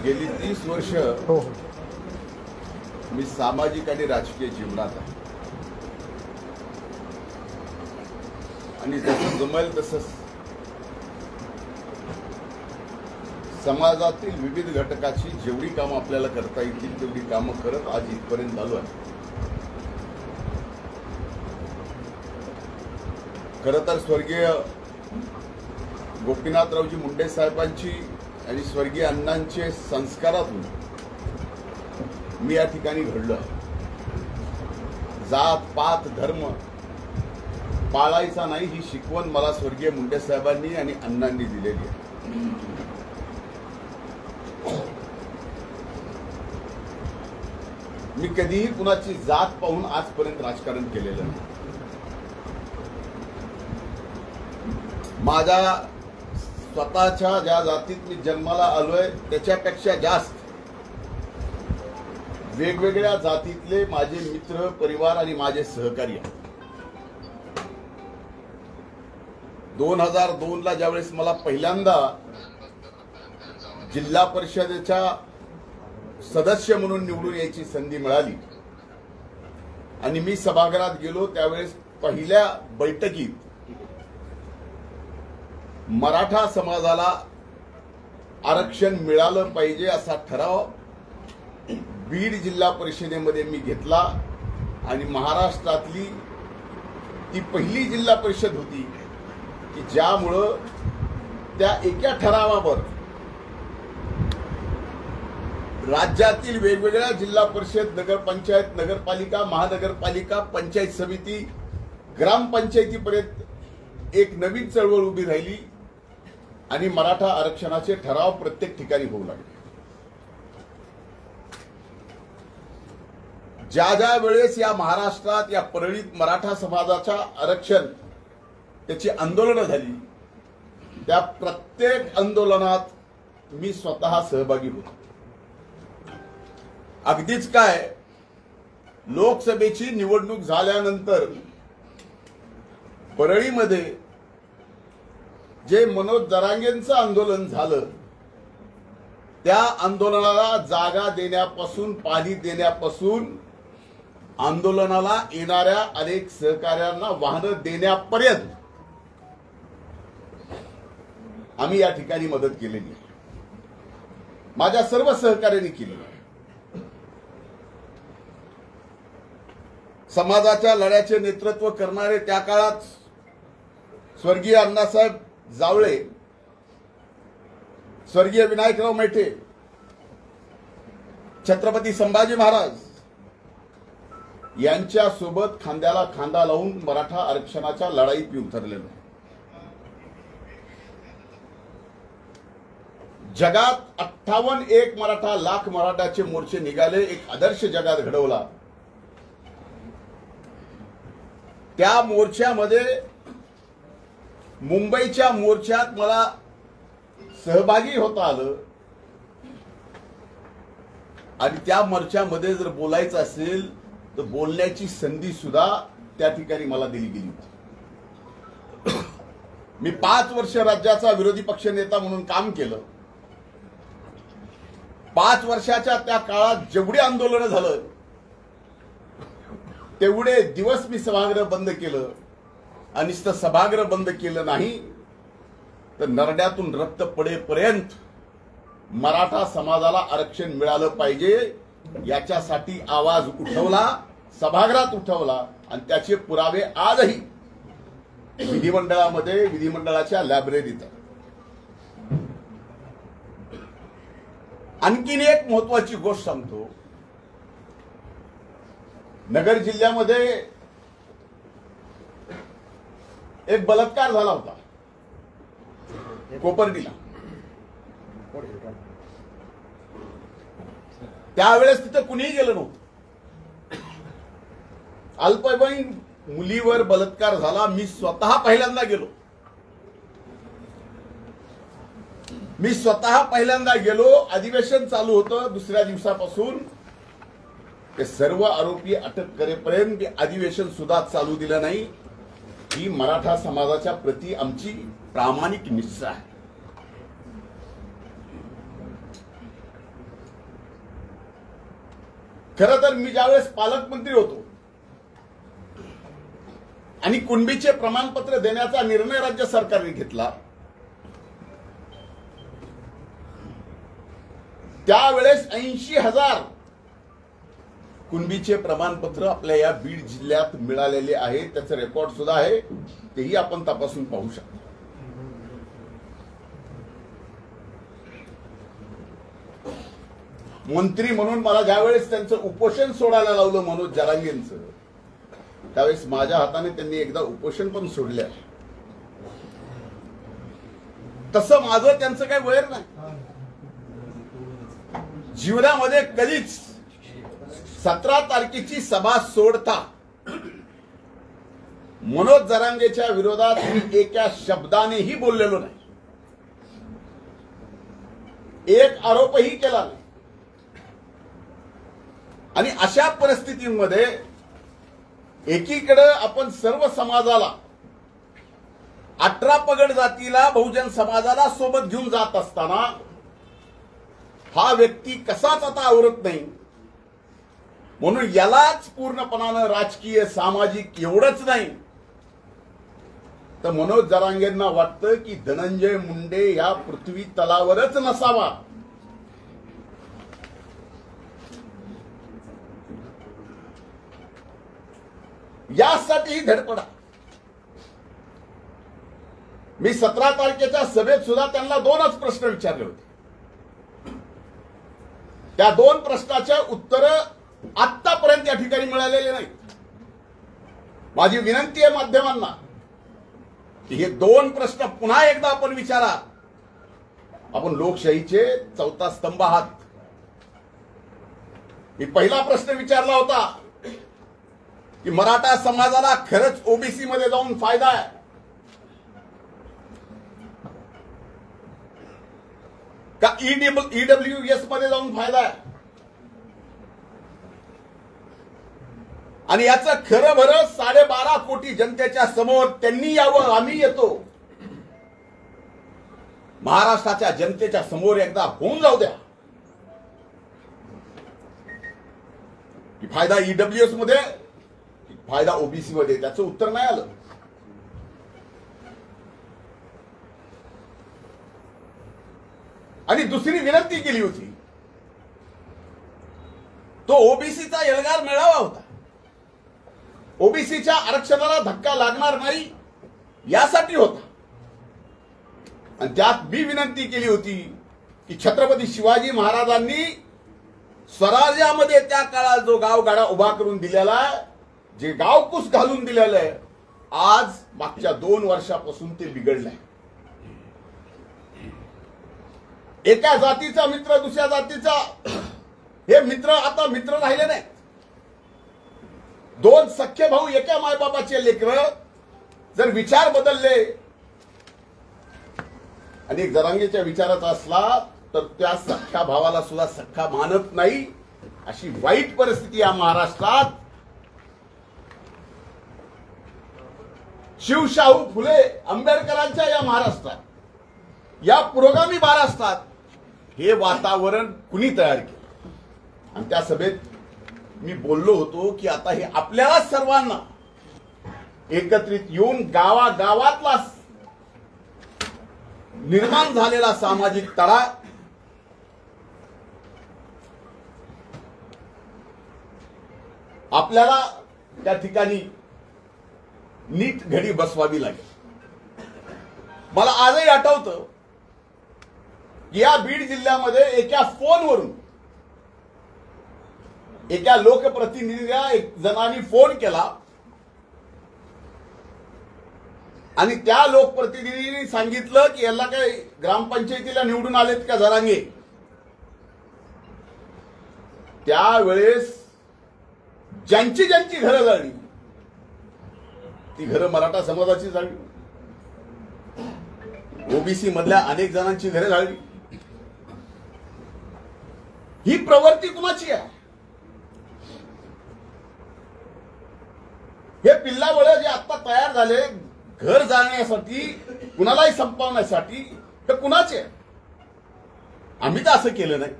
गेली 30 वर्ष मी सामाजिक आणि राजकीय जीवनात आहे आणि जसं जमेल तसं समाजातील विविध घटकाची जेवढी कामं आपल्याला करता येतील तेवढी कामं करत आज इथपर्यंत आलो आहे। खरं तर स्वर्गीय गोपीनाथरावजी मुंडे साहेबांची आणि स्वर्गीय अण्णांचे संस्कारातून मी या ठिकाणी घडलो आहे। जात पात धर्म पाळायचा नाही ही शिकवण मला स्वर्गीय मुंडे साहेबांनी आणि अण्णांनी दिलेली आहे। मी कधीही कुणाची जात पाहून आजपर्यंत राजकारण केलेलं नाही। माझ्या स्वतःच्या ज्या जातीत मी जन्माला आलोय त्याच्यापेक्षा जास्त वेगवेगळ्या जातीतले माझे मित्र परिवार आणि माझे सहकारी आहेत। 2002 ला ज्यावेळेस मला पहिल्यांदा जिल्हा परिषदेच्या सदस्य म्हणून निवडून यायची संधी मिळाली आणि मी सभागृहात गेलो त्यावेळेस पहिल्या बैठकीत मराठा समाजाला आरक्षण मिळालं पाहिजे असा ठराव बीड जिल्हा परिषदेमध्ये मी घेतला आणि महाराष्ट्रातली ती पहिली जिल्हा परिषद होती की ज्यामुळं त्या एका ठरावावर राज्यातील वेगवेगळ्या जिल्हा परिषद नगरपंचायत नगरपालिका महानगरपालिका पंचायत समिती ग्रामपंचायतीपर्यंत एक नवीन चळवळ उभी राहिली आणि मराठा आरक्षणाचे ठराव प्रत्येक ठिकाणी होऊ लागले। ज्या ज्या वेळेस या महाराष्ट्रात या परळीत मराठा समाजाच्या आरक्षण त्याची आंदोलनं झाली त्या प्रत्येक आंदोलनात मी स्वतः सहभागी होतो। अगदीच काय लोकसभेची निवडणूक झाल्यानंतर परळीमध्ये जे मनोज जरांगेंचं आंदोलन झालं त्या आंदोलनाला जागा देण्यापासून पाणी देण्यापासून आंदोलनाला येणाऱ्या अनेक सहकाऱ्यांना वाहनं देण्यापर्यंत आम्ही या ठिकाणी मदत केलेली आहे। माझ्या सर्व सहकार्यांनी केली आहे। समाजाच्या लढ्याचे नेतृत्व करणारे त्या काळात स्वर्गीय अण्णासाहेब जावळे स्वर्गीय विनायकराव मेटे छत्रपती संभाजी महाराज यांच्या सोबत खांद्याला खांदा लावून मराठा आरक्षणाच्या लढाईत मी उतरलेलो। जगात 58 मराठा लाख मराठाचे मोर्चे निघाले एक आदर्श जगात घडवला। त्या मोर्चामध्ये मुंबईच्या मोर्चात मला सहभागी होता आलं आणि त्या मोर्चामध्ये जर बोलायचं असेल तर बोलण्याची संधी सुद्धा त्या ठिकाणी मला दिली गेली होती। मी 5 वर्ष राज्याचा विरोधी पक्ष नेता म्हणून काम केलं। 5 वर्षाच्या त्या काळात जेवढी आंदोलनं झालं तेवढे दिवस मी सभागृह बंद केलं आणि सभागृह बंद केलं नाही तर नरड्यातून रक्त पडेपर्यंत मराठा समाजाला आरक्षण मिळालं पाहिजे याच्यासाठी आवाज उठवला, सभागृहात उठवला आणि त्याचे पुरावे आजही विधिमंडळामध्ये विधिमंडळाच्या लायब्ररीत आहेत। आणखीन एक महत्वाची गोष्ट सांगतो। नगर जिल्ह्यामध्ये एक बलात्कार झाला होता कोपर्डीला। त्यावेळेस तिथं कुणीही गेलं नव्हतं। अल्पवयीन मुलीवर बलात्कार झाला। मी स्वतः पहिल्यांदा गेलो। अधिवेशन चालू होतं दुसऱ्या दिवसापासून ते सर्व आरोपी अटक करेपर्यंत अधिवेशन सुद्धा चालू दिलं नाही। ही मराठा समाजाच्या प्रती आमची प्रामाणिक निष्ठा आहे। खरं तर मी ज्यावेळेस पालकमंत्री होतो आणि कुणबीचे प्रमाणपत्र देण्याचा निर्णय राज्य सरकारने घेतला, त्यावेळेस 80,000 कुणबीचे प्रमाणपत्र आपल्या या बीड जिल्ह्यात मिळालेले आहे. त्याचं रेकॉर्ड सुद्धा आहे, तेही आपण तपासून पाहू शकतो. मंत्री म्हणून मला ज्यावेळेस त्यांचं उपोषण सोडायला लावलं मनोज जरांगेंचं, त्यावेळेस माझ्या हाताने त्यांनी एकदा उपोषण पण सोडलं. तसं माझं त्यांचं काही वैर नाही. जीवनामध्ये कधीच 17 तारखेची सभा सोडता मनोज जरांगेच्या विरोधात मी एका शब्दानेही बोललेलो नाही, एक आरोपही केला नाही. आणि अशा परिस्थितीमध्ये एकीकडे आपण सर्व समाजाला, 18 पगड जातीला, बहुजन समाजाला सोबत घेऊन जात असताना हा व्यक्ती कसाच आता आवरत नाही. म्हणून यालाच पूर्णपणानं राजकीय, सामाजिक एवढंच नाही तर मनोज जरांगेंना वाटतं की धनंजय मुंडे या पृथ्वी तलावरच नसावा. यासाठीही धडपडा. मी 17 तारखेच्या सभेत सुद्धा त्यांना 2च प्रश्न विचारले होते. त्या 2 प्रश्नाच्या उत्तर आतापर्यंत या ठिकाणी मिळालेले नाही. माझी विनंती आहे माध्यमांना की हे 2 प्रश्न पुन्हा एकदा आपण विचारा. आपण लोकशाहीचे 4था स्तंभ आहात. मी पहिला प्रश्न विचारला होता की मराठा समाजाला खरंच ओबीसी मध्ये जाऊन फायदा आहे का ईडब्ल्यूएस मध्ये जाऊन फायदा आहे, आणि याचं खरं भरं 12.5 कोटी जनतेच्या समोर त्यांनी यावं, आम्ही येतो. महाराष्ट्राच्या जनतेच्या समोर एकदा होऊन जाऊ द्या की फायदा ईडब्ल्यूएस मध्ये, फायदा ओबीसी मध्ये. त्याचं उत्तर नाही आलं. आणि दुसरी विनंती केली होती, तो ओबीसीचा एल्गार मेळावा होता. ओबीसीच्या आरक्षणाला धक्का लागणार नाही यासाठी होता. आणि त्यात मी विनंती केली होती की छत्रपती शिवाजी महाराजांनी स्वराज्यामध्ये त्या काळात जो गावगाडा उभा करून दिलेला, जे गावकुस घालून दिलेलं आहे, आज मागच्या 2 वर्षापासून ते बिघडलंय. एका जातीचा मित्र दुसऱ्या जातीचा, हे मित्र आता मित्र राहिले नाही. 2 सख्खे भाऊ एका मायबापाचे लेकर जर विचार बदलले आणि एक जरांगेच्या विचाराचा असला तर त्या सख्ख्या भावाला सुद्धा सख्खा मानत नाही. अशी वाईट परिस्थिती या महाराष्ट्रात, शिवशाहू फुले आंबेडकरांच्या या महाराष्ट्रात, या पुरोगामी महाराष्ट्रात हे वातावरण कुणी तयार केलं. आणि त्या सभेत मी बोललो होतो की आता हे आपल्याला सर्वांना एकत्रित येऊन गावागावातला निर्माण झालेला सामाजिक तडा आपल्याला त्या ठिकाणी नीट घडी बसवावी लागेल. मला आजही आठवतं की या बीड जिल्ह्यामध्ये एका फोनवरून एका लोकप्रतिनिधीला एक जणांनी फोन केला आणि त्या लोकप्रतिनिधींनी सांगितलं की याला काय ग्रामपंचायतीला निवडून आलेत का जरांगे. त्यावेळेस ज्यांची ज्यांची घरं जाळली ती घरं मराठा समाजाची जाळली, ओबीसी मधल्या अनेक जणांची घरे जाळली. ही प्रवृत्ती कुणाची आहे? हे पिल्लावळे जे आता तयार झाले घर जाळण्यासाठी, कुणालाही संपवण्यासाठी, हे कुणाचे? आम्ही तर असं केलं नाही.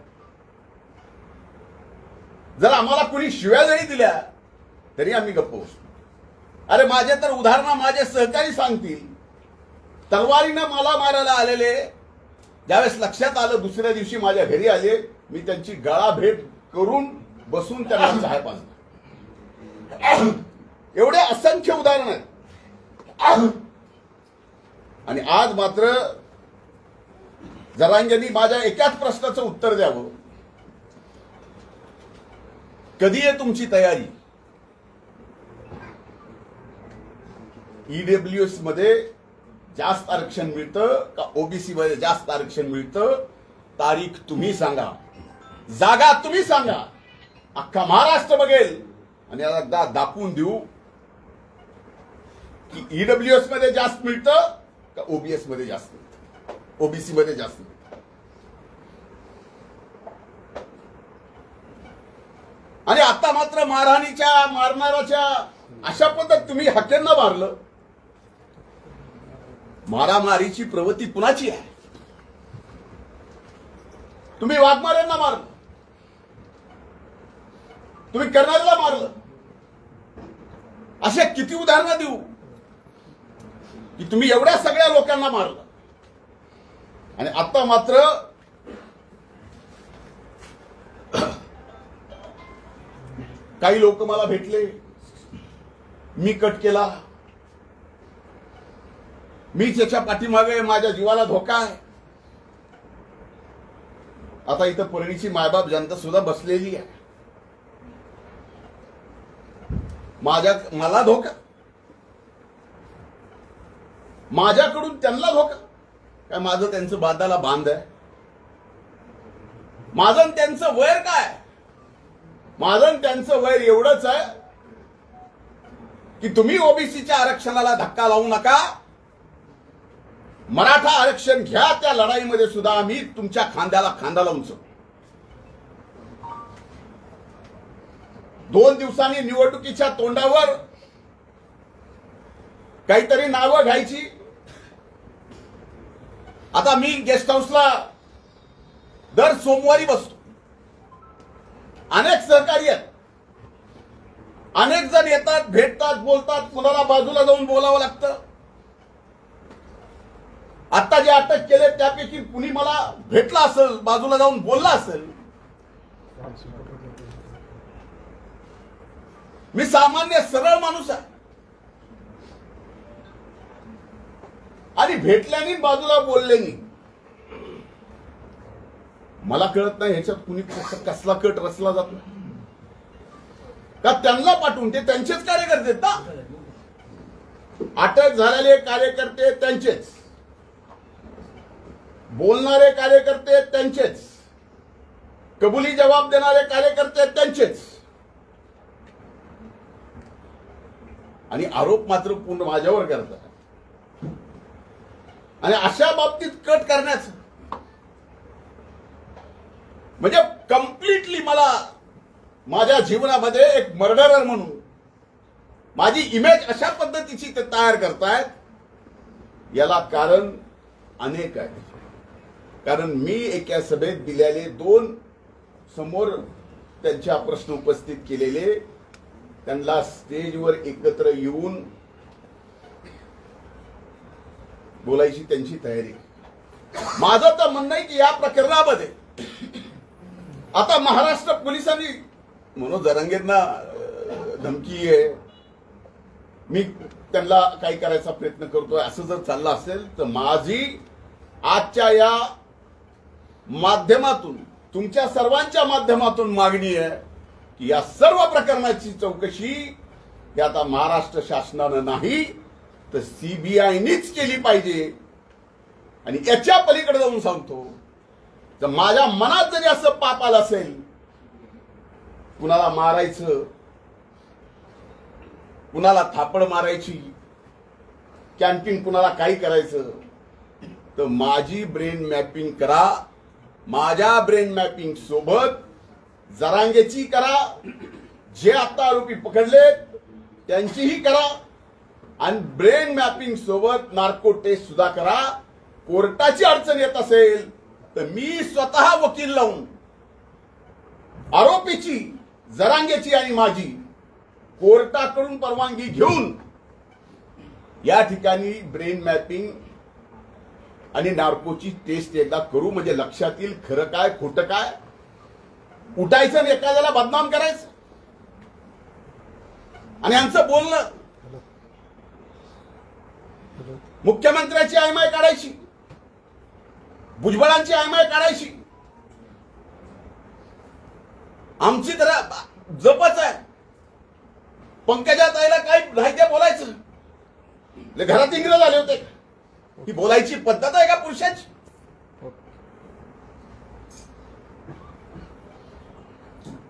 जर आम्हाला कुणी शिव्या जरी दिल्या तरी आम्ही गप्प बसतो. अरे माझे तर उदाहरण माझे सहकारी सांगतील, तलवारीनं मला मारायला आलेले ज्यावेळेस लक्षात आलं, दुसऱ्या दिवशी माझ्या घरी आले, मी त्यांची गळा भेट करून बसून त्यांना चहा पाजला. एवढे असंख्य उदाहरण आहेत. आणि आज मात्र जरांगेंनी माझ्या एकाच प्रश्नाचं उत्तर द्यावं, कधी आहे तुमची तयारी? ईडब्ल्यूएस मध्ये जास्त आरक्षण मिळतं का ओबीसी मध्ये जास्त आरक्षण मिळतं? तारीख तुम्ही सांगा, जागा तुम्ही सांगा. अख्खा महाराष्ट्र बघेल आणि एकदा दाखवून देऊ की ईडब्ल्यूएस मध्ये जास्त मिळतं का ओबीएस मध्ये जास्त मिळतं, ओबीसी मध्ये जास्त मिळतं. आणि आता मात्र मारहाणीच्या मारणाराच्या अशा पद्धत तुम्ही हक्यांना मारलं. मारामारीची प्रवृत्ती कुणाची आहे? तुम्ही वाघमाऱ्यांना मारलं, तुम्ही कर्नालला मारलं. असे किती उदाहरणं देऊ की तुम्ही एवढ्या सगळ्या लोकांना मारलं. आणि आता मात्र काही लोक मला भेटले, मी कट केला, मी त्याच्या पाठीमागे, माझ्या जीवाला धोका आहे. आता इथं परळीची मायबाप जनता सुद्धा बसलेली आहे. मला धोका, माझ्याकडून त्यांना धोका काय? माझं त्यांचं बांधाला बांध आहे? माझं त्यांचं वैर काय? माझं त्यांचं वैर एवढंच आहे की तुम्ही ओबीसीच्या आरक्षणाला धक्का लावू नका, मराठा आरक्षण घ्या. त्या लढाईमध्ये सुद्धा आम्ही तुमच्या खांद्याला खांदा लावून चढू. 2 दिवसांनी निवडणुकीच्या तोंडावर काहीतरी नावं घ्यायची. आता मी गेस्ट हाऊसला दर सोमवारी बसतो. अनेक सहकारी आहेत, अनेक जण येतात, भेटतात, बोलतात. कुणाला बाजूला जाऊन बोलावं लागतं. आता जे अटक केले त्यापैकी कुणी मला भेटला असेल, बाजूला जाऊन बोलला असेल. मी सामान्य सरळ माणूस आहे आणि भेटल्याने बाजूला बोलल्याने मला कळत नाही ह्याच्यात कुणी कसला कट रचला जातो का? त्यांना पाठवून ते त्यांचेच कार्यकर्ते आहेत ना. अटक झालेले कार्यकर्ते त्यांचेच, बोलणारे कार्यकर्ते त्यांचेच, कबुली जबाब देणारे कार्यकर्ते त्यांचेच. आणि आरोप मात्र पूर्ण माझ्यावर करतात. आणि अशा बाबतीत कट करण्याचं म्हणजे कम्प्लिटली मला माझ्या जीवनामध्ये एक मर्डरर म्हणून माझी इमेज अशा पद्धतीची ते तयार करतायत. याला कारण अनेक आहे. कारण मी एका सभेत दिलेले 2 समोर त्यांच्या प्रश्न उपस्थित केलेले, त्यांना स्टेजवर एकत्र येऊन बोलायची त्यांची तयारी. माझं तर म्हणणं आहे की या प्रकरणामध्ये आता महाराष्ट्र पोलिसांनी मनोज जरांगेंना धमकी आहे, मी त्यांना काही करायचा प्रयत्न करतोय, असं जर चाललं असेल तर माझी आजच्या या माध्यमातून, तुमच्या सर्वांच्या माध्यमातून मागणी आहे की या सर्व प्रकरणाची चौकशी ही आता महाराष्ट्र शासनानं नाही तर सीबीआयनीच केली पाहिजे. आणि याच्या पलीकडे जाऊन सांगतो, जर माझ्या मनात जरी असं पाप आलं असेल, कुणाला मारायचं, कुणाला थापड मारायची, कॅम्पिंग कुणाला काही करायचं, तर माझी ब्रेन मॅपिंग करा. माझ्या ब्रेन मॅपिंग सोबत जरांगेची करा, जे आता आरोपी पकडलेत त्यांचीही करा, आणि ब्रेन मॅपिंग सोबत नार्को टेस्ट सुद्धा करा. कोर्टाची अडचण येत असेल तर मी स्वतः वकील लावून आरोपीची जरांगेची आणि माझी कोर्टाकडून परवानगी घेऊन या ठिकाणी ब्रेन मॅपिंग आणि नार्कोची टेस्ट एकदा करू, म्हणजे लक्षात येईल खरं काय खोटं काय. उठायचं आणि एखाद्याला बदनाम करायचं आणि आमचं बोलणं मुख्यमंत्र्याची आयमाय काढायची, भुजबळांची आयमाय काढायची. आमची तर जपच आहे. पंकजा ताईला काय नाही ते बोलायचं. घरात इंग्रज आले होते. ही बोलायची पद्धत आहे का पुरुषाची?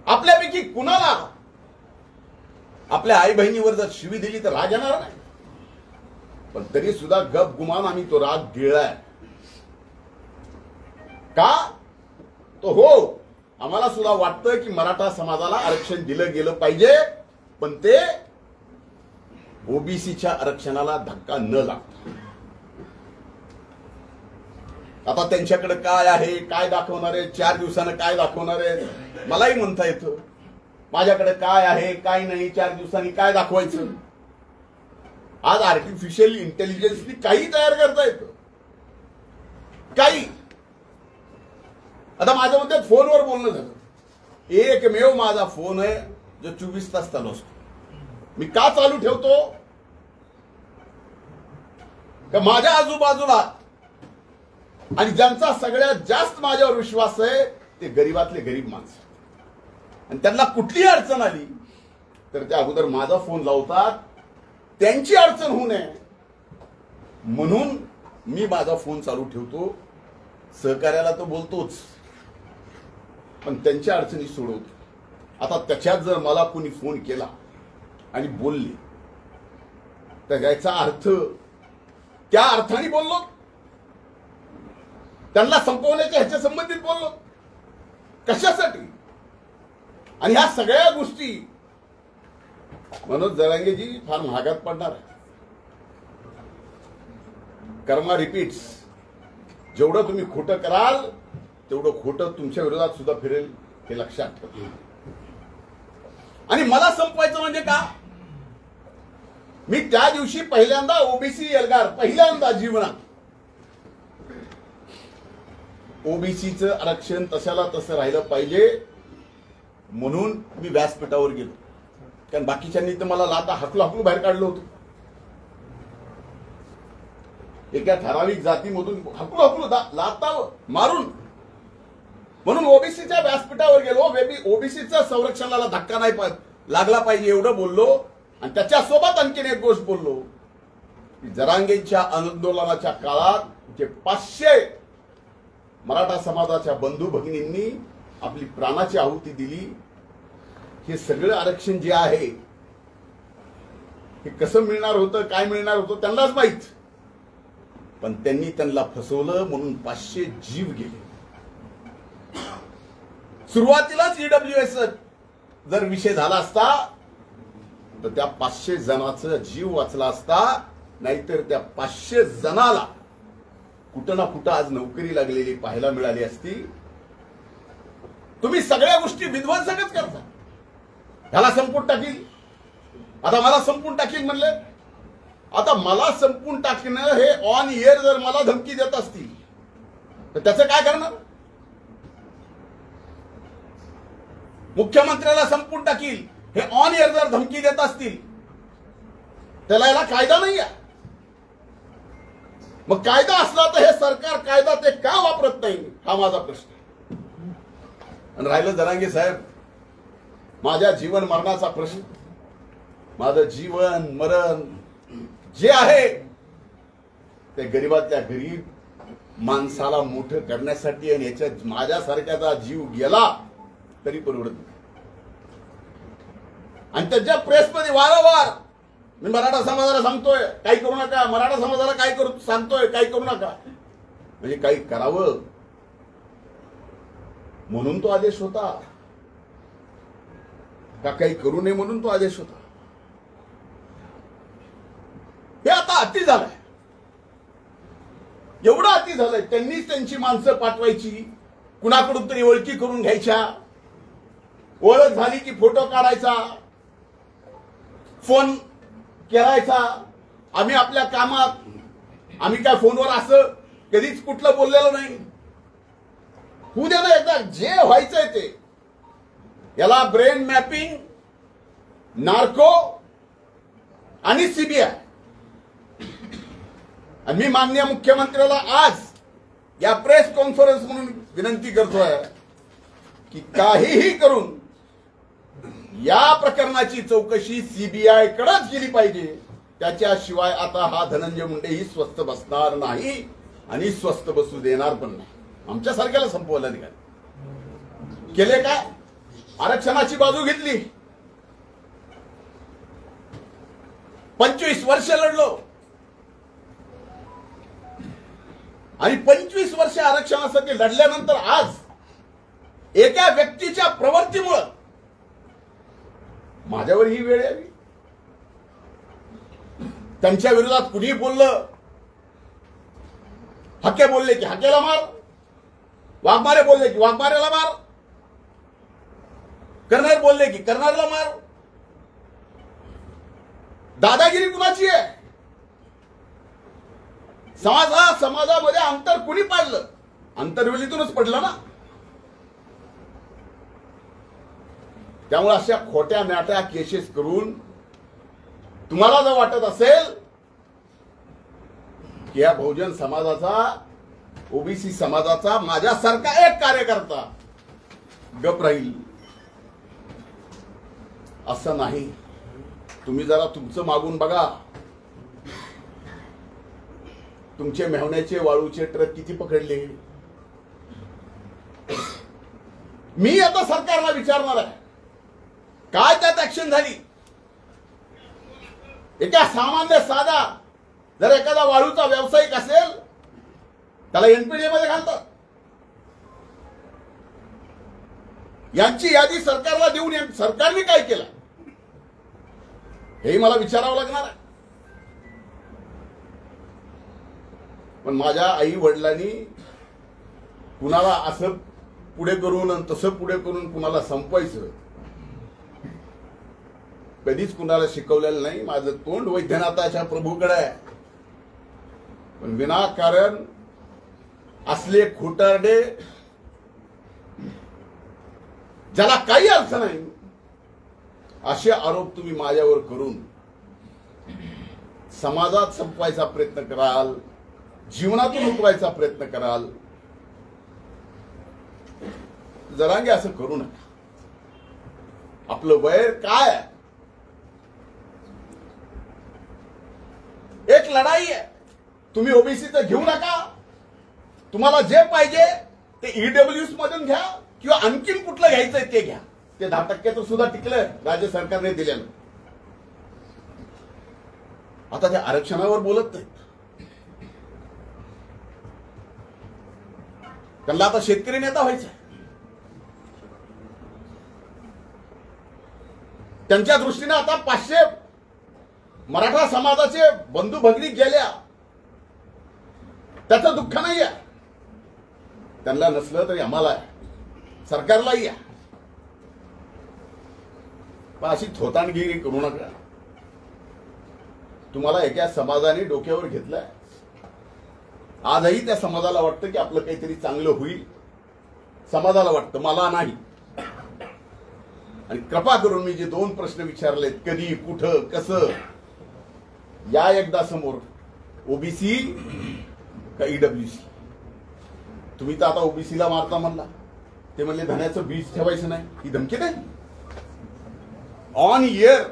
आपल्यापैकी कुणाला आपल्या आई बहिणीवर जर शिवी दिली तर राग येणार नाही, पण तरी सुद्धा गप गुमान आम्ही तो राग गिळलाय. का तो हो, आम्हाला सुद्धा वाटतं की मराठा समाजाला आरक्षण दिलं गेलं पाहिजे, पण ते ओबीसीच्या आरक्षणाला धक्का न लागता. आता त्यांच्याकडे काय आहे, काय दाखवणार आहे, 4 दिवसानं काय दाखवणार आहे मलाही म्हणता येतं. माझ्याकडे काय आहे काय नाही, 4 दिवसांनी काय दाखवायचं. आज आर्टिफिशियल इंटेलिजन्सनी काही तयार करता येतं, काही. आता माझ्या मध्ये फोनवर बोलणं झालं. एकमेव माझा फोन आहे जो 24 तास चालू असतो. मी का चालू ठेवतो? का माझ्या आजूबाजूला आणि ज्यांचा सगळ्यात जास्त माझ्यावर विश्वास आहे ते गरीबातले गरीब माणसं, आणि त्यांना कुठलीही अडचण आली तर त्या अगोदर माझा फोन लावतात, त्यांची अडचण होऊ नये म्हणून मी माझा फोन चालू ठेवतो. सहकार्याला तो बोलतोच, पण त्यांच्या अडचणी सोडवतो. आता त्याच्यात जर मला कोणी फोन केला आणि बोलले तर याचा अर्थ त्या अर्थाने बोललो, त्यांना संपवण्याच्या ह्याच्या संबंधित बोललो. कशासाठी? आणि ह्या सगळ्या गोष्टी मनोज जरांगेजी फार महागात पडणार आहे. कर्मा रिपीट्स. जेवढं तुम्ही खोटं कराल तेवढं खोटं तुमच्या विरोधात सुद्धा फिरेल, हे लक्षात ठेवा. आणि मला संपवायचं म्हणजे का? मी त्या दिवशी पहिल्यांदा ओबीसी एल्गार, पहिल्यांदा जीवनात ओबीसीचं आरक्षण तशाला तसं राहिलं पाहिजे म्हणून मी व्यासपीठावर गेलो. कारण बाकीच्यांनी तर मला लाता हाकलू बाहेर काढलं होतं. एका ठराविक जातीमधून हाकलू लाता मारून, म्हणून ओबीसीच्या व्यासपीठावर गेलो. ओबीसीच्या संरक्षणाला धक्का नाही लागला पाहिजे एवढं बोललो. आणि त्याच्यासोबत आणखीन एक गोष्ट बोललो की जरांगेंच्या आंदोलनाच्या काळात जे 500 मराठा समाजाच्या बंधू भगिनींनी आपली प्राणाची आहुती दिली, हे सगळं आरक्षण जे आहे हे कसं मिळणार होतं, काय मिळणार होतं त्यांनाच माहित. पण त्यांनी त्यांना फसवलं म्हणून 500 जीव गेले. सुरुवातीलाच ईडब्ल्यूएस जर विषय झाला असता तर त्या 500 जणांचा जीव वाचला असता. नाहीतर त्या 500 जणाला कुठं ना कुठं आज नोकरी लागलेली पाहायला मिळाली असती. तुम्ही सगळ्या गोष्टी विध्वंसकच करता. ह्याला संपून टाकील, आता मला संपून टाकील म्हणले. आता मला संपून टाकणं हे ऑन एअर जर मला धमकी देत असतील तर त्याचं काय करणार? मुख्यमंत्र्याला संपून टाकील हे ऑन एअर जर धमकी देत असतील त्याला याला कायदा नाही आहे. मग कायदा असला तर हे सरकार कायदा ते का वापरत नाही, हा माझा प्रश्न. आणि राहिलं जरांगे साहेब, माझ्या जीवन मरणाचा प्रश्न, माझं जीवन मरण जे आहे ते गरीबातल्या गरीब माणसाला मोठं करण्यासाठी, आणि याच्यात माझ्यासारख्याचा जीव गेला तरी परवडत नाही. आणि त्याच्या प्रेसमध्ये वारंवार मी मराठा समाजाला सांगतोय काही करू नका, मराठा समाजाला काय करू सांगतोय काही करू नका, म्हणजे काही करावं म्हणून तो आदेश होता का काही करू नये म्हणून तो आदेश होता? हे आता अति झालंय, एवढं अति झालंय. त्यांनीच त्यांची माणसं पाठवायची, कुणाकडून तरी ओळखी करून घ्यायच्या. ओळख झाली की फोटो काढायचा, फोन करायचा. आम्ही आपल्या कामात, आम्ही काय फोनवर असं कधीच कुठलं बोललेलं नाही. होऊ दे ना एकदा, जे व्हायचंय ते. याला ब्रेन मॅपिंग, नार्को आणि सीबीआय. आणि मी माननीय मुख्यमंत्र्याला आज या प्रेस कॉन्फरन्स म्हणून विनंती करतोय की काहीही करून या प्रकरणाची चौकशी सीबीआय कडेच गेली पाहिजे. त्याच्याशिवाय आता हा धनंजय मुंडेही स्वस्थ बसणार नाही आणि स्वस्थ बसू देणार पण नाही. आमच्या सारख्याला संपवलं निघाल केले काय? आरक्षणाची बाजू घेतली. 25 वर्ष लढलो आणि 25 वर्ष आरक्षणासाठी लढल्यानंतर आज एका व्यक्तीच्या प्रवृत्तीमुळे माझ्यावर ही वेळ आली. त्यांच्या विरोधात कुणी बोललं, हक्के बोलले की हक्केला मार, वाघमारे बोलले की वाघमारेला मार, करणार बोलले की करणारला मार. दादागिरी कुणाची आहे? समाजामध्ये अंतर कुणी पाडलं? अंतर्वेलीतूनच पडलं ना. त्यामुळे अशा खोट्या नाट्या केसेस करून तुम्हाला जर वाटत असेल की या बहुजन समाजाचा, ओबीसी समाजाचा माझ्यासारखा एक कार्यकर्ता गप राहील, असं नाही. तुम्ही जरा तुमचं मागून बघा. तुमचे मेहण्याचे वाळूचे ट्रक किती पकडले? मी आता सरकारला विचारणार आहे, काय त्यात ऍक्शन झाली? एका सामान्य साधा जर एखादा वाळूचा व्यावसायिक असेल त्याला एनपीडीए मध्ये घालतात. यांची यादी सरकारला देऊन सरकारने काय केलं हेही मला विचारावं लागणार आहे. पण माझ्या आई वडिलांनी कुणाला असं पुढे करून आणि तसं पुढे करून कुणाला संपवायचं कधीच कुणाला शिकवलेलं नाही. माझं तोंड वैद्यनाथाच्या प्रभूकडे आहे. पण विनाकारण असले खोटारडे, ज्याला काही अर्थ नाही, असे आरोप तुम्ही माझ्यावर करून समाजात संपवायचा प्रयत्न कराल, जीवनातून उठवायचा प्रयत्न कराल. जरांगे असं करू नका. आपलं वैर काय आहे? एक लढाई आहे. तुम्ही ओबीसीचं घेऊ नका. तुम्हाला जे पाहिजे ते ईडब्ल्यूएस मधून घ्या किंवा आणखीन कुठलं घ्यायचंय ते घ्या. ते 10% सुद्धा टिकलं राज्य सरकारने दिल्यानं. आता त्या आरक्षणावर बोलत नाहीत. त्यांना आता शेतकरी नेता व्हायचं. त्यांच्या दृष्टीने आता 500 मराठा समाजाचे बंधू भगिनी गेल्या, त्याचं दुःख नाही आहे. त्यांना नसलं तरी आम्हाला आहे, सरकारलाही आहे. पण अशी थोतांडगिरी करू नका. तुम्हाला एका समाजाने डोक्यावर घेतलंय. आजही त्या समाजाला वाटतं की आपलं काहीतरी चांगलं होईल. समाजाला वाटतं, मला नाही. आणि कृपा करून मी जे 2 प्रश्न विचारलेत, कधी, कुठं, कसं, या एकदा समोर. ओबीसी का ईडब्ल्यूसी? तुम्ही तर आता ओबीसीला मारता म्हणला. ते म्हणले धन्याचं बीज ठेवायचं नाही. ही धमकी नाही. ऑन इयर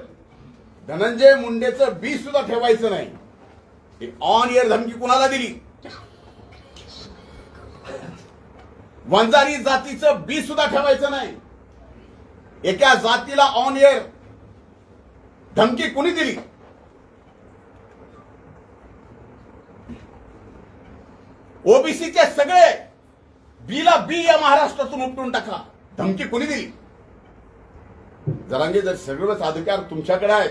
धनंजय मुंडेचं बीज सुद्धा ठेवायचं नाही. ऑन इयर धमकी कुणाला दिली? वंजारी जातीचं बीज सुद्धा ठेवायचं नाही. एका जातीला ऑन इयर धमकी कुणी दिली? ओबीसीचे सगळे बीला बी या महाराष्ट्रातून उपटून टाका. धमकी कुणी दिली? जरांगे, जर सगळेच अधिकार तुमच्याकडे आहेत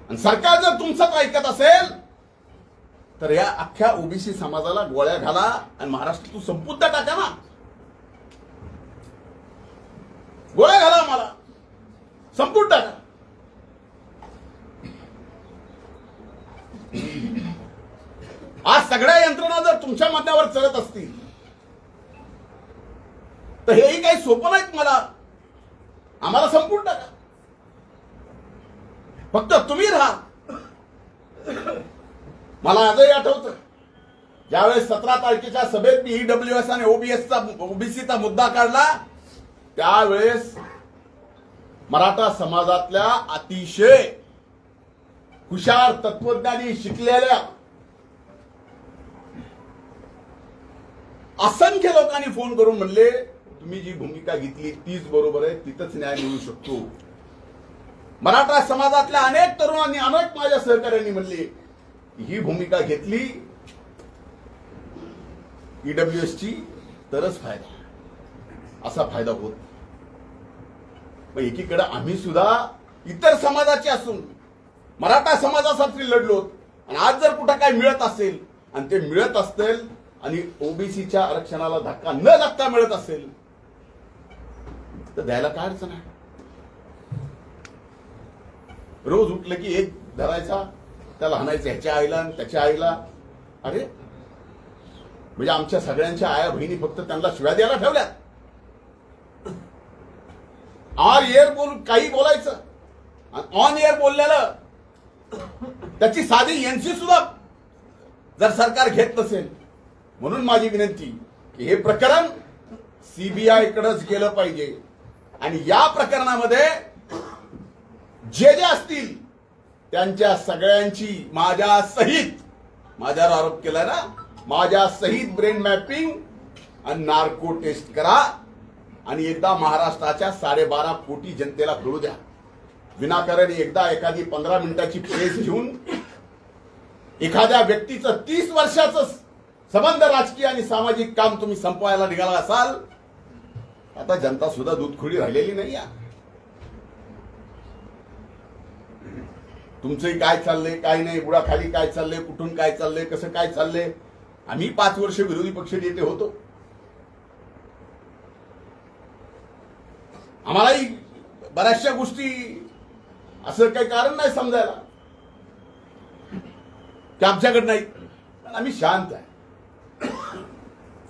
आणि सरकार जर तुमचंच ऐकत असेल तर या अख्ख्या ओबीसी समाजाला गोळ्या घाला आणि महाराष्ट्रातून संपूर्ण टाका ना. सगळ्या यंत्रणा जर तुमच्या मतावर चालत असतील तर हेही काही सोपं नाहीत. आम्हाला संपून टाका, फक्त तुम्ही राहा. मला आजही आठवतं ज्यावेळेस 17 तारखेच्या सभेत मी ईडब्ल्यूएस आणि ओबीसीचा मुद्दा काढला, त्यावेळेस मराठा समाजातल्या अतिशय हुशार तत्वज्ञानी शिकलेल्या असंख्य लोकांनी फोन करून म्हणले तुम्ही जी भूमिका घेतली तीच बरोबर आहे, तिथंच न्याय मिळू शकतो. मराठा समाजातल्या अनेक तरुणांनी, अनेक माझ्या सहकार्यांनी म्हणले ही भूमिका घेतली ईडब्ल्यूएसची तरच फायदा, असा फायदा होत. मग एकीकडे आम्ही सुद्धा इतर समाजाचे असून मराठा समाजासाठी लढलो, आणि आज जर कुठं काय मिळत असेल आणि ते मिळत असतील आणि ओबीसीच्या आरक्षणाला धक्का न लागता मिळत असेल तर द्यायला काय अडचण आहे. रोज उठलं की एक धरायचा, त्याला हाणायचं ह्याच्या आईला आणि त्याच्या आईला. अरे म्हणजे आमच्या सगळ्यांच्या आया बहिणी फक्त त्यांना शिव्या द्यायला ठेवल्यात. ऑन एअर काही बोलायचं, ऑन एअर बोललेलं त्याची साधी एनसी सुद्धा जर सरकार घेत नसेल. म्हणून माझी विनंती की हे प्रकरण सीबीआय कडेच गेलं पाहिजे, आणि या प्रकरणामध्ये जे जे असतील त्यांच्या सगळ्यांची माझ्या सहित, माझ्यावर आरोप केलाय ना, माझ्या सहित ब्रेन मॅपिंग आणि नार्को टेस्ट करा, आणि एकदा महाराष्ट्राच्या 12.5 कोटी जनतेला कळू द्या. विनाकारण एकदा एखादी 15 मिनिटाची प्रेस घेऊन एखाद्या व्यक्तीचं 30 वर्षाचं संबंध राजकीय आणि सामाजिक काम तुम्ही संपवायला निघाला असाल, आता जनता सुद्धा दूधखोडी राहिलेली नाही. तुमचंही काय चाललंय, काय नाही, बुडाखाली काय चाललंय, कुठून काय चाललंय, कसं काय चाललंय. आम्ही 5 वर्ष विरोधी पक्ष नेते होतो, आम्हालाही बऱ्याचशा गोष्टी असं काही कारण नाही समजायला की आमच्याकडे नाही. आम्ही शांत आहे.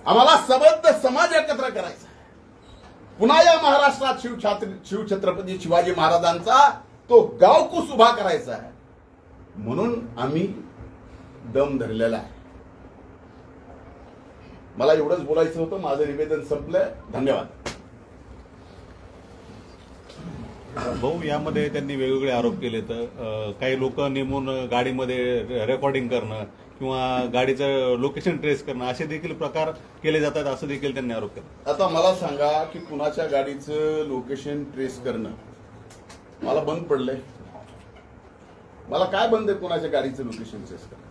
आम्हाला सबंध समाज एकत्र करायचा आहे. पुन्हा या महाराष्ट्रात शिवछत्रपती शिवाजी महाराजांचा तो गावकूस उभा करायचा आहे, म्हणून आम्ही दम धरलेला आहे. मला एवढंच बोलायचं होतं. माझं निवेदन संपलंय. धन्यवाद. भाऊ, यामध्ये त्यांनी वेगवेगळे आरोप केले. तर काही लोक नेमून गाडीमध्ये रेकॉर्डिंग करणं किंवा गाडीचं लोकेशन ट्रेस करणं असे देखील प्रकार केले जातात, असं देखील त्यांनी आरोप केला. आता मला सांगा की कुणाच्या गाडीचं लोकेशन ट्रेस करणं मला बंद पडलंय? मला काय बंद आहे कुणाच्या गाडीचं लोकेशन ट्रेस करणं?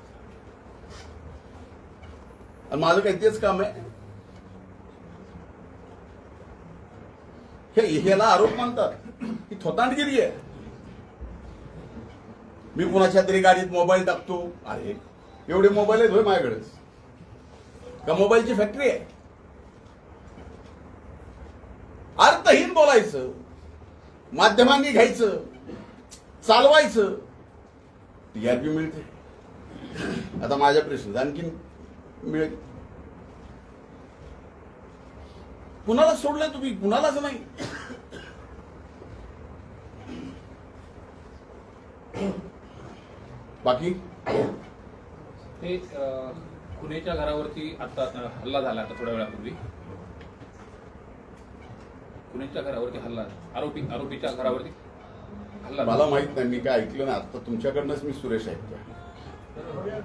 आणि माझं काही तेच काम आहे. ह्याला आरोप म्हणतात ही थोतांडगिरी आहे. मी कुणाच्या तरी गाडीत मोबाईल टाकतो. अरे एवढे मोबाईल आहेत होय माझ्याकडेच का मोबाईलची फॅक्टरी आहे? अर्थहीन बोलायचं, माध्यमांनी घ्यायचं, चालवायचं, टीआरपी मिळते. आता माझ्या प्रश्न आणखी मिळेल. कुणाला सोडलंय तुम्ही? कुणालाच नाही. बाकी ते खुनेच्या घरावरती आता हल्ला झाला. आता थोड्या वेळापूर्वी खुनेच्या घरावरती हल्ला, आरोपीच्या घरावरती हल्ला. मला माहित नाही, मी काय ऐकलं ना. आता तुमच्याकडनंच मी सुरेश ऐकतोय.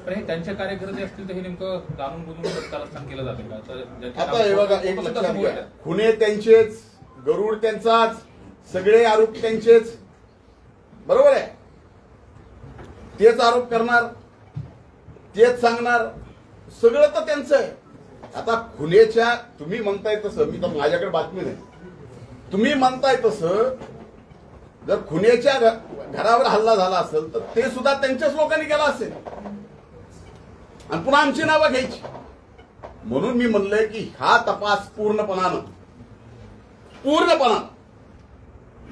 पण हे त्यांचे कार्यकर्ते असतील तर हे नेमकं जाणून बुजून कारस्थान केलं जाते का? आता हे बघा, एक लक्षात घ्या, खुने त्यांचेच, गरुड त्यांचाच, सगळे आरोप त्यांचेच. बरोबर आहे. तेच आरोप करणार, तेच सांगणार, सगळं तर त्यांचं आहे. आता खुनेच्या तुम्ही म्हणताय तसं, मी तर माझ्याकडे बातमी नाही, तुम्ही म्हणताय तसं जर खुनेच्या घरावर हल्ला झाला असेल तर ते सुद्धा त्यांच्याच लोकांनी केला असेल आणि पुन्हा आमची नावं घ्यायची. म्हणून मी म्हणलंय की हा तपास पूर्णपणानं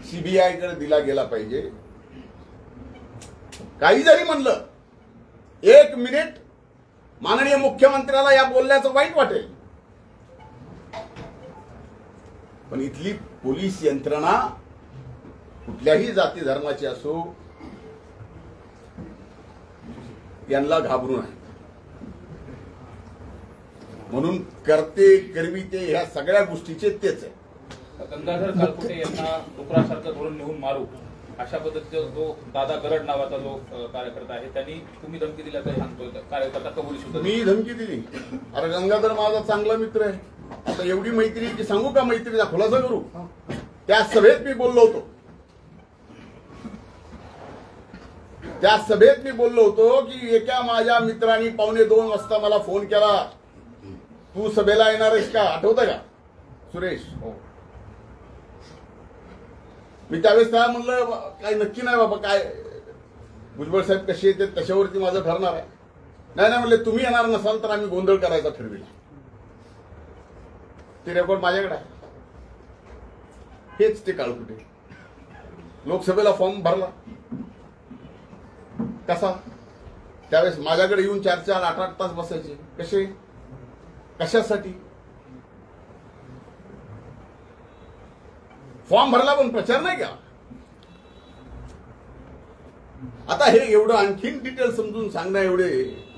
सीबीआय कडे दिला गेला पाहिजे. काही जरी म्हणलं एक मिनिट माननीय मुख्यमंत्र्याला या बोलण्याचं वाईट वाटेल, पण इथली पोलीस यंत्रणा कुठल्याही जाती धर्माची असो यांना घाबरून आहे. म्हणून करते करविते ह्या सगळ्या गोष्टीचे तेच आहे. गंगाधर कालकुटे यांना डुकरासारखं धरून नेऊन मारू अशा पद्धतीचा जो दादा गरड नावाचा जो कार्यकर्ता आहे त्यांनी तुम्ही धमकी दिल्याचं सांगतोय, कार्यकर्ता कबुली सुद्धा. मी धमकी दिली? अरे गंगाधर माझा चांगला मित्र आहे. आता एवढी मैत्री की सांगू का मैत्रीचा खुलासा करू? त्या सभेत मी बोललो होतो, त्या सभेत मी बोललो होतो की एका माझ्या मित्रांनी 1:45 वाजता मला फोन केला, तू सभेला येणार आहेस का? आठवतं का सुरेश? हो. मी त्यावेळेस त्याला म्हणलं काय नक्की नाही बाबा, काय भुजबळ साहेब कसे येते त्याच्यावरती माझं ठरणार आहे. नाही म्हणले तुम्ही येणार नसाल तर आम्ही गोंधळ करायचा ठरविला. ते रेकॉर्ड माझ्याकडे आहे. हेच ते काळकुटे. लोकसभेला फॉर्म भरला कसा? त्यावेळेस माझ्याकडे येऊन 4-4, 8-8 तास बसायचे. कसे? कशासाठी? फॉर्म भरला पण प्रचार नाही का? आता हे एवढं आणखीन डिटेल समजून सांगण्या एवढे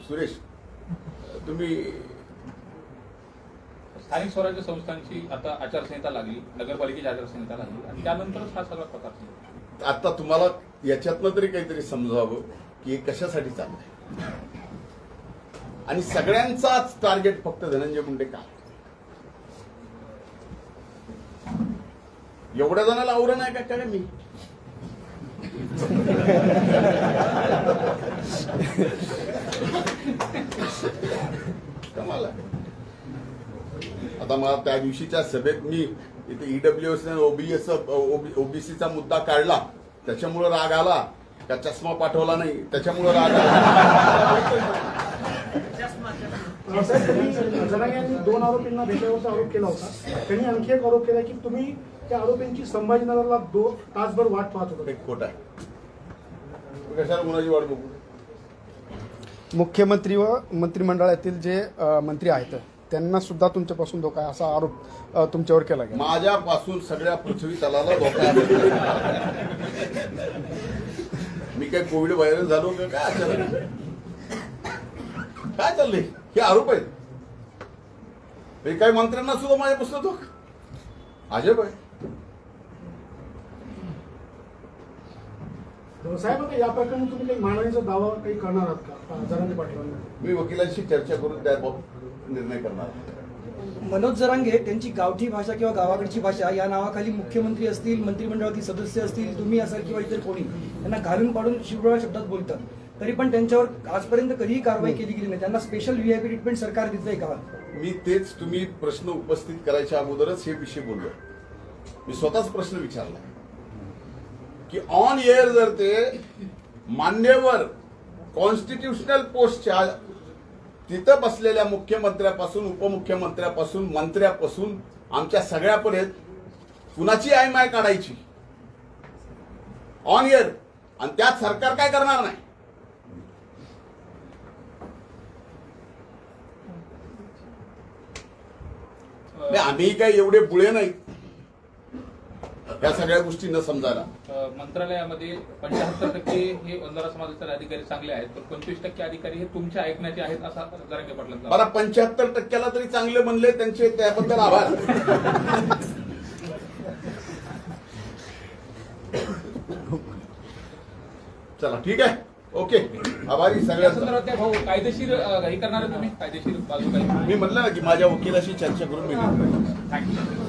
सुरेश तुम्ही. स्थानिक स्वराज्य संस्थांची आता आचारसंहिता लागली, नगरपालिकेची आचारसंहिता लागली आणि त्यानंतरच हा सगळा प्रकार. आता तुम्हाला याच्यातनं तरी काहीतरी समजावं की हे कशासाठी चाललंय आणि सगळ्यांचाच टार्गेट फक्त धनंजय मुंडे का? एवढ्या जणांना आवरण आहे का काय? मी कमाल आहे. आता मला त्या दिवशीच्या सभेत मी इथे ईडब्ल्यूएस ओबीसीचा मुद्दा काढला, त्याच्यामुळे राग आला का? चष्मा पाठवला नाही त्याच्यामुळे राग आला. जरांगे यांनी 2 आरोपींना भेटल्याचा आरोप केला होता. त्यांनी आणखी एक आरोप केला की तुम्ही त्या आरोपींची संभाजीनगरला 2 तासभर वाट पाहत होता. एक खोट आहे. कशाला कोणाची वाट बघू? मुख्यमंत्री व मंत्रिमंडळातील जे मंत्री आहेत त्यांना सुद्धा तुमच्यापासून धोका आहे असा आरोप तुमच्यावर केला गेला. माझ्यापासून सगळ्या पृथ्वी तलाला धोका आहे. मी काय कोविड व्हायरल झालो का काय? अचानक काय चाललंय? हे आरोप आहेत. हे काही मंत्र्यांना सुद्धा माझ्यापासून धोका. अजब आहे. साहेब या प्रकरणी तुम्ही काही मानहानीचा दावा काही करणार आहात का जरांगे पाटलांना? मी वकिलांशी चर्चा करून त्याबाबत निर्णय करणार. मनोज जरांगे त्यांची गावठी भाषा किंवा गावाकडची भाषा या नावाखाली मुख्यमंत्री असतील, मंत्रिमंडळातील सदस्य असतील, तुम्ही असाल किंवा इतर कोणी त्यांना घालून पाडून शिवराळ शब्दात बोलतात, तरी पण त्यांच्यावर आजपर्यंत कधीही कारवाई केली गेली नाही. त्यांना स्पेशल व्हीआयपी ट्रीटमेंट सरकार देतंय का? मी तेच तुम्ही प्रश्न उपस्थित करायच्या अगोदरच हे विषय बोललो. मी स्वतःच प्रश्न विचारला की ऑन एअर जर ते मान्यवर कॉन्स्टिट्युशनल पोस्टच्या तिथं बसलेल्या मुख्यमंत्र्यापासून उपमुख्यमंत्र्यापासून मंत्र्यापासून आमच्या सगळ्यापर्यंत कुणाची आयमाय काढायची ऑन एअर आणि त्यात सरकार काय करणार नाही. आम्ही काय एवढे बुळे नाही या सगळ्या गोष्टी न समजायला. मंत्रालयामध्ये 75% हे बंजारा समाजाचे अधिकारी चांगले आहेत, पण 25% अधिकारी हे तुमच्या ऐकण्याचे आहेत असा जरांगे पाटलांचा. मला 75%ला तरी चांगले म्हणले, त्यांचे त्याबद्दल आभार. चला ठीक आहे, ओके, आभारी सगळ्यांचा. भाऊ कायदेशीर हे करणार तुम्ही कायदेशीर बाजू काही? मी म्हणलं ना की माझ्या वकिलाशी चर्चा करून मी थँक्यू.